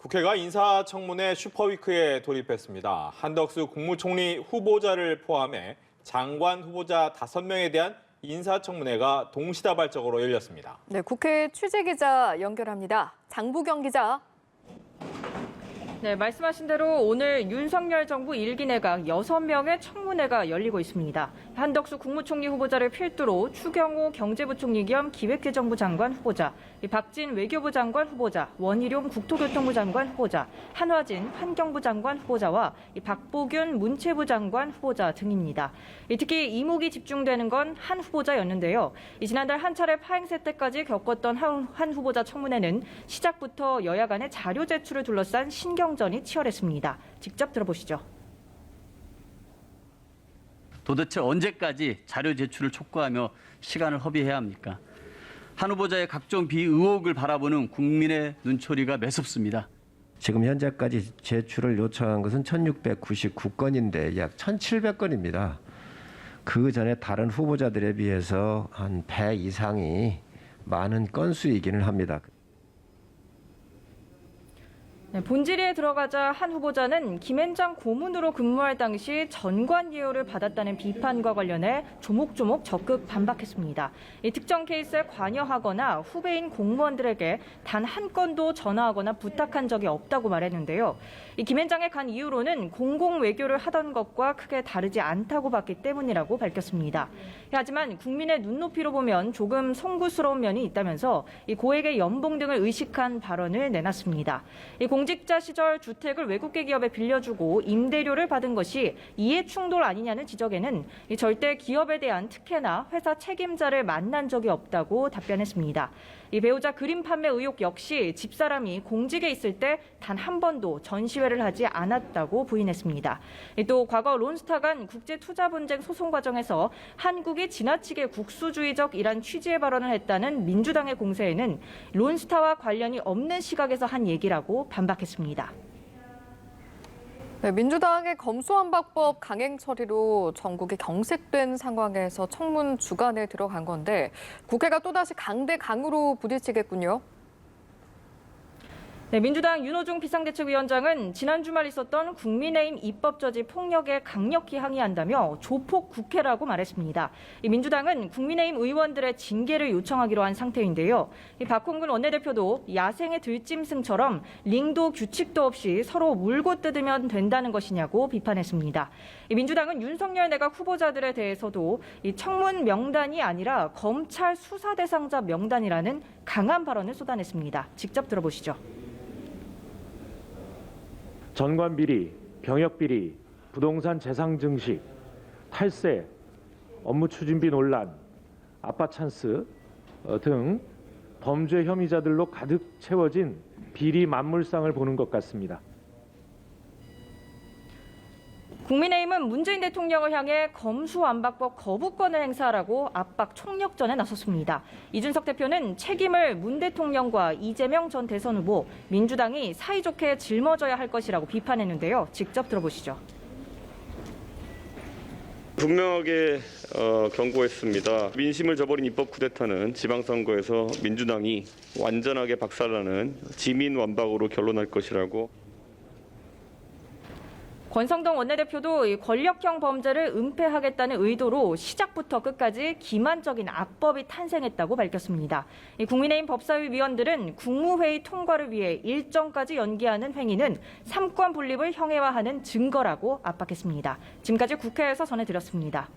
국회가 인사청문회 슈퍼위크에 돌입했습니다. 한덕수 국무총리 후보자를 포함해 장관 후보자 5명에 대한 인사청문회가 동시다발적으로 열렸습니다. 네, 국회 취재기자 연결합니다. 장보경 기자. 네, 말씀하신 대로 오늘 윤석열 정부 1기 내각 6명의 청문회가 열리고 있습니다. 한덕수 국무총리 후보자를 필두로 추경호 경제부총리 겸 기획재정부 장관 후보자, 박진 외교부 장관 후보자, 원희룡 국토교통부 장관 후보자, 한화진 환경부 장관 후보자와 박보균 문체부 장관 후보자 등입니다. 특히 이목이 집중되는 건 한 후보자였는데요. 지난달 한 차례 파행세 때까지 겪었던 한 후보자 청문회는 시작부터 여야 간의 자료 제출을 둘러싼 신경전이 치열했습니다. 직접 들어보시죠. 도대체 언제까지 자료 제출을 촉구하며 시간을 허비해야 합니까? 한 후보자의 각종 비의혹을 바라보는 국민의 눈초리가 매섭습니다. 지금 현재까지 제출을 요청한 것은 1699건인데 약 1700건입니다. 그 전에 다른 후보자들에 비해서 한 배 이상이 많은 건수이기는 합니다. 네, 본질에 들어가자 한 후보자는 김앤장 고문으로 근무할 당시 전관 예우를 받았다는 비판과 관련해 조목조목 적극 반박했습니다. 이 특정 케이스에 관여하거나 후배인 공무원들에게 단 한 건도 전화하거나 부탁한 적이 없다고 말했는데요. 이 김앤장에 간 이유로는 공공 외교를 하던 것과 크게 다르지 않다고 봤기 때문이라고 밝혔습니다. 하지만 국민의 눈높이로 보면 조금 송구스러운 면이 있다면서 이 고액의 연봉 등을 의식한 발언을 내놨습니다. 이 공직자 시절 주택을 외국계 기업에 빌려주고 임대료를 받은 것이 이해 충돌 아니냐는 지적에는 절대 기업에 대한 특혜나 회사 책임자를 만난 적이 없다고 답변했습니다. 이 배우자 그림 판매 의혹 역시 집사람이 공직에 있을 때 단 한 번도 전시회를 하지 않았다고 부인했습니다. 또 과거 론스타 간 국제투자 분쟁 소송 과정에서 한국이 지나치게 국수주의적이란 취지의 발언을 했다는 민주당의 공세에는 론스타와 관련이 없는 시각에서 한 얘기라고 반박했습니다. 네, 민주당의 검수완박법 강행 처리로 전국이 경색된 상황에서 청문 주간에 들어간 건데 국회가 또다시 강대강으로 부딪히겠군요. 네, 민주당 윤호중 비상대책위원장은 지난 주말 있었던 국민의힘 입법저지 폭력에 강력히 항의한다며 조폭 국회라고 말했습니다. 민주당은 국민의힘 의원들의 징계를 요청하기로 한 상태인데요. 박홍근 원내대표도 야생의 들짐승처럼 링도 규칙도 없이 서로 물고 뜯으면 된다는 것이냐고 비판했습니다. 민주당은 윤석열 내각 후보자들에 대해서도 청문 명단이 아니라 검찰 수사 대상자 명단이라는 강한 발언을 쏟아냈습니다. 직접 들어보시죠. 전관 비리, 병역 비리, 부동산 재상 증식, 탈세, 업무 추진비 논란, 아빠 찬스 등 범죄 혐의자들로 가득 채워진 비리 만물상을 보는 것 같습니다. 국민의힘은 문재인 대통령을 향해 검수완박법 거부권을 행사하라고 압박 총력전에 나섰습니다. 이준석 대표는 책임을 문 대통령과 이재명 전 대선 후보, 민주당이 사이좋게 짊어져야 할 것이라고 비판했는데요. 직접 들어보시죠. 분명하게 경고했습니다. 민심을 저버린 입법 쿠데타는 지방선거에서 민주당이 완전하게 박살나는 지민완박으로 결론날 것이라고. 권성동 원내대표도 권력형 범죄를 은폐하겠다는 의도로 시작부터 끝까지 기만적인 악법이 탄생했다고 밝혔습니다. 국민의힘 법사위 위원들은 국무회의 통과를 위해 일정까지 연기하는 행위는 삼권 분립을 형해화하는 증거라고 압박했습니다. 지금까지 국회에서 전해드렸습니다.